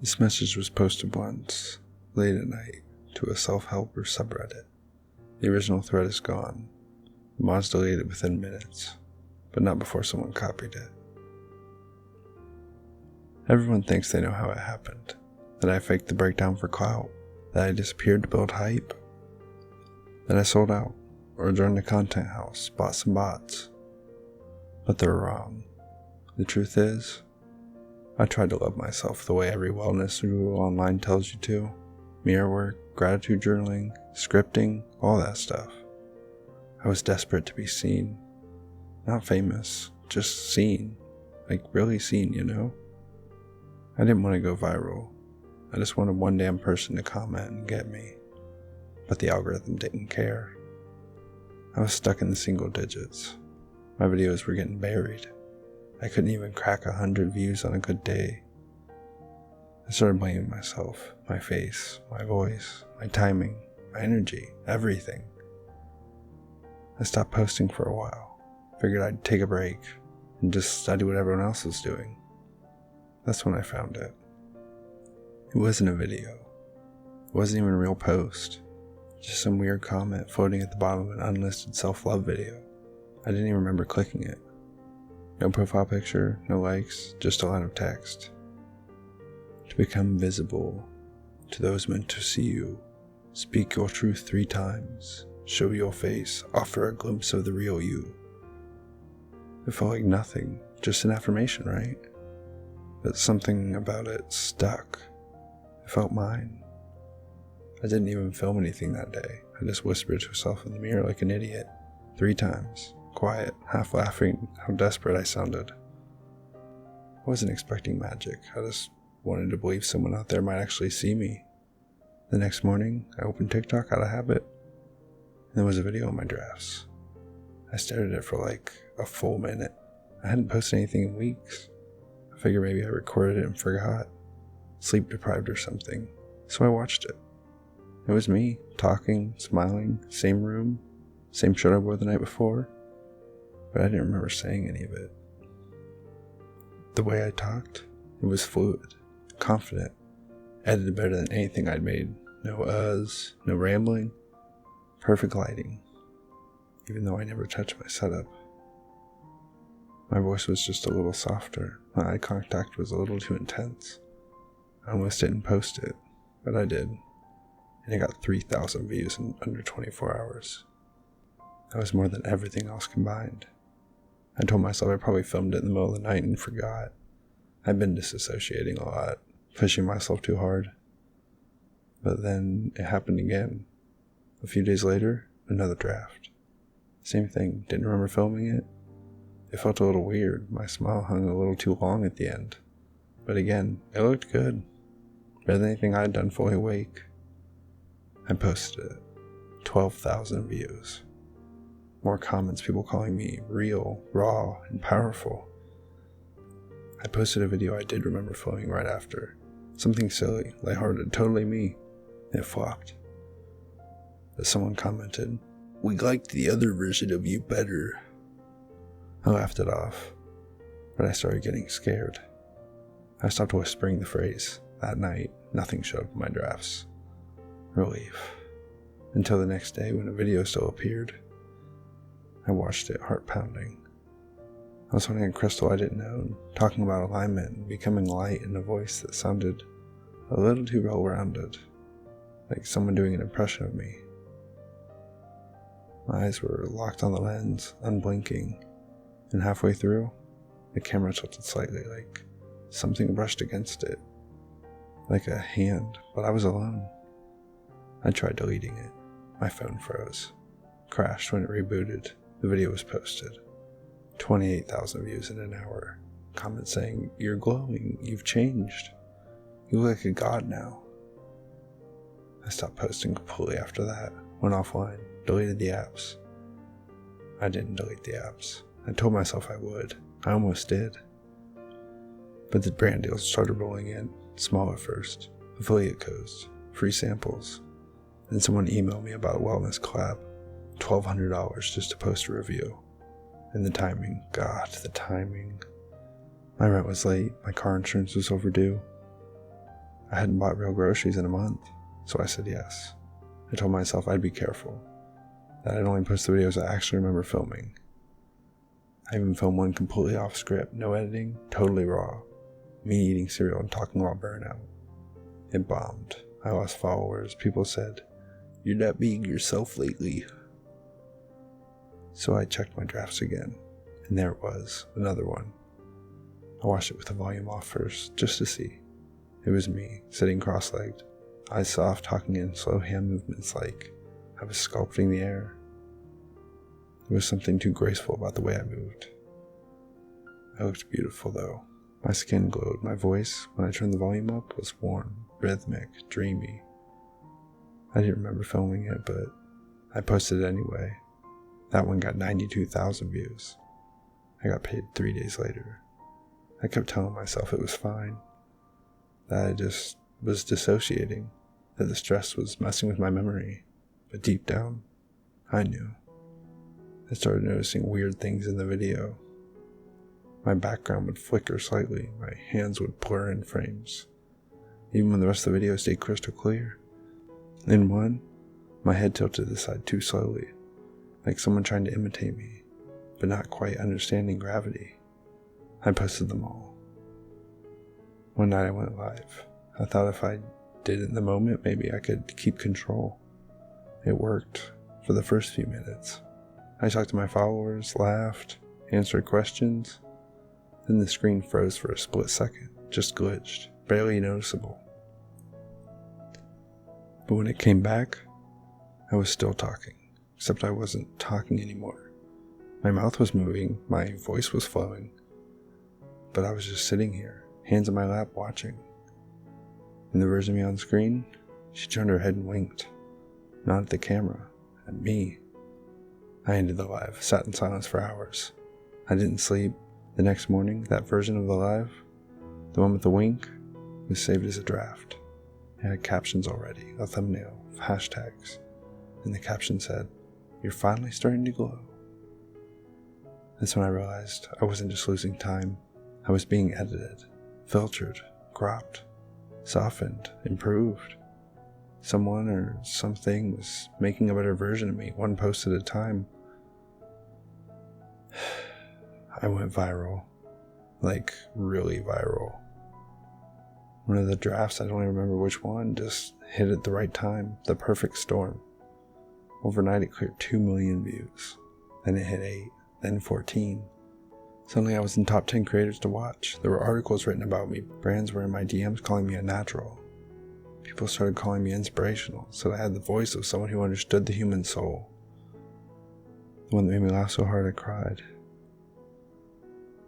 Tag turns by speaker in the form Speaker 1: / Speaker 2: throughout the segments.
Speaker 1: This message was posted once, late at night, to a self-help or subreddit. The original thread is gone. The mods deleted within minutes, but not before someone copied it. Everyone thinks they know how it happened, that I faked the breakdown for clout, that I disappeared to build hype, that I sold out, or joined a content house, bought some bots. But they're wrong. The truth is, I tried to love myself the way every wellness guru online tells you to. Mirror work, gratitude journaling, scripting, all that stuff. I was desperate to be seen. Not famous, just seen. Like really seen, you know? I didn't want to go viral. I just wanted one damn person to comment and get me. But the algorithm didn't care. I was stuck in the single digits. My videos were getting buried. I couldn't even crack 100 views on a good day. I started blaming myself, my face, my voice, my timing, my energy, everything. I stopped posting for a while. Figured I'd take a break and just study what everyone else was doing. That's when I found it. It wasn't a video. It wasn't even a real post. Just some weird comment floating at the bottom of an unlisted self-love video. I didn't even remember clicking it. No profile picture, no likes, just a line of text. To become visible to those meant to see you, speak your truth 3 times, show your face, offer a glimpse of the real you. It felt like nothing, just an affirmation, right? But something about it stuck. It felt mine. I didn't even film anything that day. I just whispered to myself in the mirror like an idiot, 3 times, quiet, half laughing how desperate I sounded. I wasn't expecting magic. I just wanted to believe someone out there might actually see me. The next morning, I opened TikTok out of habit, and there was a video in my drafts. I stared at it for like a full minute. I hadn't posted anything in weeks. I figured maybe I recorded it and forgot, sleep deprived or something, so I watched it. It was me, talking, smiling, same room, same shirt I wore the night before, but I didn't remember saying any of it. The way I talked, it was fluid, confident, edited better than anything I'd made. No uhs, no rambling, perfect lighting, even though I never touched my setup. My voice was just a little softer, my eye contact was a little too intense. I almost didn't post it, but I did, and it got 3,000 views in under 24 hours. That was more than everything else combined. I told myself I probably filmed it in the middle of the night and forgot. I'd been disassociating a lot, pushing myself too hard. But then it happened again. A few days later, another draft. Same thing, didn't remember filming it. It felt a little weird, my smile hung a little too long at the end. But again, it looked good. Better than anything I'd done fully awake. I posted it. 12,000 views. More comments, people calling me real, raw, and powerful. I posted a video I did remember filming right after. Something silly, lighthearted, totally me. It flopped. But someone commented, "We liked the other version of you better." I laughed it off, but I started getting scared. I stopped whispering the phrase. That night, nothing showed up in my drafts. Relief. Until the next day when a video still appeared. I watched it, heart pounding. I was holding a crystal I didn't own, talking about alignment and becoming light in a voice that sounded a little too well-rounded, like someone doing an impression of me. My eyes were locked on the lens, unblinking, and halfway through, the camera tilted slightly, like something brushed against it, like a hand, but I was alone. I tried deleting it. My phone froze, crashed when it rebooted. The video was posted. 28,000 views in an hour. Comments saying, "You're glowing, you've changed. You look like a god now." I stopped posting completely after that, went offline, deleted the apps. I didn't delete the apps. I told myself I would. I almost did. But the brand deals started rolling in, small at first, affiliate codes, free samples. Then someone emailed me about a wellness collab, $1,200 just to post a review. And the timing, God, the timing. My rent was late, my car insurance was overdue. I hadn't bought real groceries in a month, so I said yes. I told myself I'd be careful, that I'd only post the videos I actually remember filming. I even filmed one completely off script, no editing, totally raw. Me eating cereal and talking about burnout. It bombed. I lost followers. People said, "You're not being yourself lately." So I checked my drafts again, and there it was, another one. I watched it with the volume off first, just to see. It was me, sitting cross-legged, eyes soft, talking in slow hand movements like I was sculpting the air. There was something too graceful about the way I moved. I looked beautiful though. My skin glowed. My voice, when I turned the volume up, was warm, rhythmic, dreamy. I didn't remember filming it, but I posted it anyway. That one got 92,000 views. I got paid 3 days later. I kept telling myself it was fine, that I just was dissociating, that the stress was messing with my memory. But deep down, I knew. I started noticing weird things in the video. My background would flicker slightly, my hands would blur in frames, even when the rest of the video stayed crystal clear. In one, my head tilted to the side too slowly, like someone trying to imitate me, but not quite understanding gravity. I posted them all. One night I went live. I thought if I did it in the moment, maybe I could keep control. It worked for the first few minutes. I talked to my followers, laughed, answered questions. Then the screen froze for a split second, just glitched, barely noticeable. But when it came back, I was still talking, except I wasn't talking anymore. My mouth was moving, my voice was flowing, but I was just sitting here, hands in my lap, watching. In the version of me on screen, she turned her head and winked, not at the camera, at me. I ended the live, sat in silence for hours. I didn't sleep. The next morning, that version of the live, the one with the wink, was saved as a draft. It had captions already, a thumbnail, hashtags, and the caption said, "You're finally starting to glow." That's when I realized I wasn't just losing time. I was being edited, filtered, cropped, softened, improved. Someone or something was making a better version of me, one post at a time. I went viral, like really viral. One of the drafts, I don't even remember which one, just hit at the right time, the perfect storm. Overnight it cleared 2 million views, then it hit 8, then 14. Suddenly I was in top 10 creators to watch. There were articles written about me, brands were in my DMs calling me a natural. People started calling me inspirational, said I had the voice of someone who understood the human soul. The one that made me laugh so hard I cried.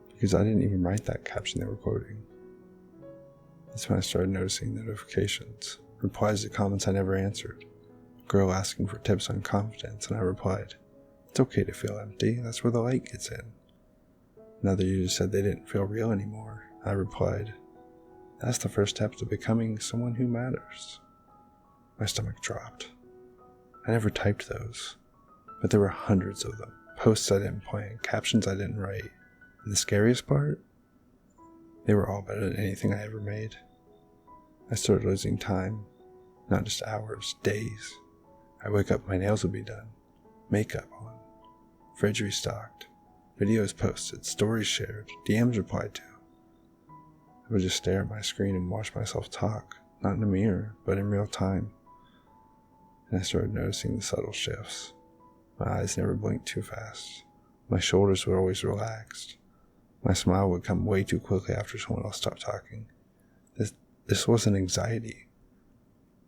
Speaker 1: Because I didn't even write that caption they were quoting. That's when I started noticing notifications, replies to comments I never answered. A girl asking for tips on confidence, and I replied, "It's okay to feel empty, that's where the light gets in." Another user said they didn't feel real anymore. I replied, "That's the first step to becoming someone who matters." My stomach dropped. I never typed those, but there were hundreds of them. Posts I didn't plan, captions I didn't write. And the scariest part? They were all better than anything I ever made. I started losing time, not just hours, days. I'd wake up, my nails would be done, makeup on, fridge restocked, videos posted, stories shared, DMs replied to. I would just stare at my screen and watch myself talk, not in a mirror, but in real time. And I started noticing the subtle shifts. My eyes never blinked too fast. My shoulders were always relaxed. My smile would come way too quickly after someone else stopped talking. This wasn't anxiety.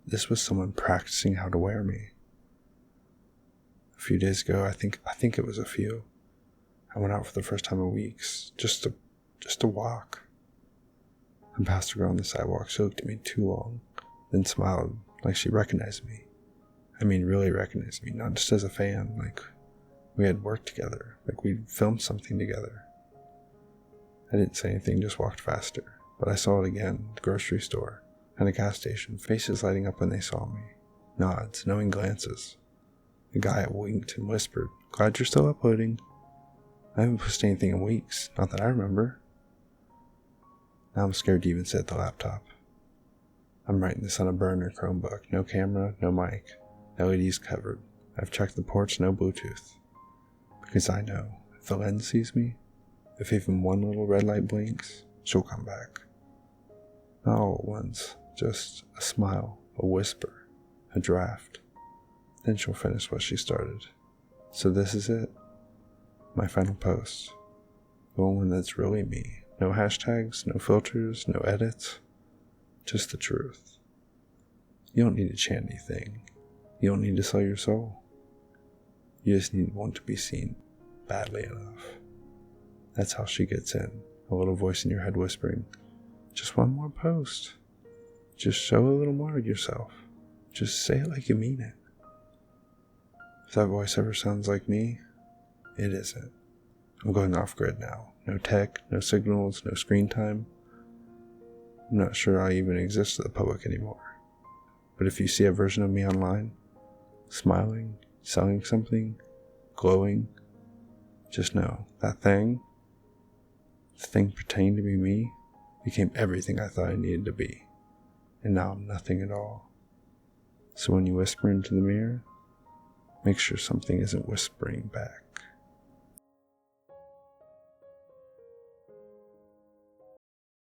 Speaker 1: This was someone practicing how to wear me. A few days ago, I think it was a few, I went out for the first time in weeks, just to walk. I passed a girl on the sidewalk. She looked at me too long, then smiled like she recognized me. I mean, really recognized me, not just as a fan, like we had worked together, like we'd filmed something together. I didn't say anything, just walked faster, but I saw it again, at the grocery store, and a gas station, faces lighting up when they saw me, nods, knowing glances. The guy winked and whispered, "Glad you're still uploading." I haven't posted anything in weeks, not that I remember. Now I'm scared to even sit at the laptop. I'm writing this on a burner Chromebook. No camera, no mic. LEDs covered. I've checked the ports, no Bluetooth. Because I know, if the lens sees me, if even one little red light blinks, she'll come back. Not all at once, just a smile, a whisper, a draft. Then she'll finish what she started. So this is it. My final post. The one that's really me. No hashtags, no filters, no edits. Just the truth. You don't need to chant anything. You don't need to sell your soul. You just need one to be seen badly enough. That's how she gets in. A little voice in your head whispering, just one more post. Just show a little more of yourself. Just say it like you mean it. If that voice ever sounds like me, it isn't. I'm going off grid now. No tech, no signals, no screen time. I'm not sure I even exist to the public anymore. But if you see a version of me online, smiling, selling something, glowing, just know that thing, the thing pretending to be me, became everything I thought I needed to be. And now I'm nothing at all. So when you whisper into the mirror, make sure something isn't whispering back.